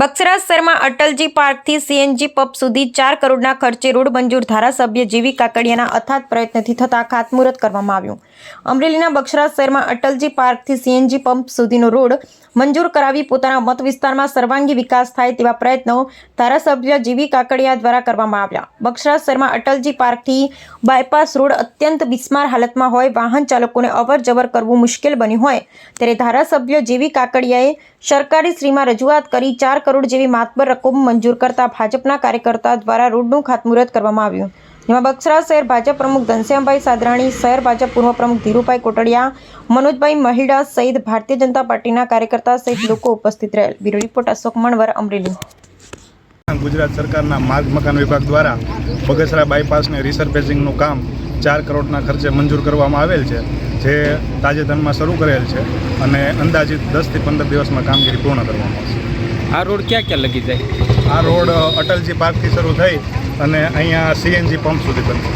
બક્સરા શહેરમાં અટલજી પાર્કથી CNG pump સુધી 4 કરોડના ખર્ચે રોડ મંજૂર ધારાસભ્ય જીવી કાકડિયાના અથાગ પ્રયત્નથી થતાં ખાતમુહૂર્ત કરવામાં આવ્યું। અમરેલીના બક્સરા શહેરમાં અટલજી પાર્કથી સીએનજી પંપ સુધીનો રોડ મંજૂર કરાવી પોતાના મત વિસ્તારમાં સર્વાંગી વિકાસ થાય તેવા પ્રયત્નો ધારાસભ્ય જીવી કાકડિયા દ્વારા કરવામાં આવ્યા। બક્સરા શહેરમાં અટલજી પાર્કથી બાયપાસ રોડ અત્યંત બિસ્માર હાલતમાં હોય, વાહન ચાલકોને અવરજવર કરવું મુશ્કેલ બન્યું હોય ત્યારે ધારાસભ્ય જીવી કાકડિયાએ સરકારી શ્રીમાં રજૂઆત કરી 4 કરોડ જેવી માતબર રકમ મંજૂર કરતા ભાજપના કાર્યકર્તા દ્વારા રોડનું ખાતમુહૂર્ત કરવામાં આવ્યું, જેમાં બક્સરા શહેર ભાજપ પ્રમુખ ઘનશ્યામભાઈ સાદરાણી, શહેર ભાજપ પૂર્વ પ્રમુખ ધીરુભાઈ કોટડિયા, મનોજભાઈ મહિડા સહિત ભારતીય જનતા પાર્ટીના કાર્યકર્તા સહિત લોકો ઉપસ્થિત રહેલ। Bureau report Ashok Manvar, Amreli. ગુજરાત સરકારના માર્ગ મકાન વિભાગ દ્વારા બગસરા બાયપાસને રિસર્ફેસિંગનું કામ 4 કરોડના ખર્ચે મંજૂર કરવામાં આવેલ છે, જે તાજેતરમાં શરૂ કરેલ છે અને અંદાજિત 10 થી 15 દિવસમાં કામગીરી પૂર્ણ કરવામાં આવશે। આ રોડ ક્યાં લગી જાય? આ રોડ અટલજી પાર્કથી શરૂ થઈ અને અહીંયા સીએનજી પંપ સુધી બનશે।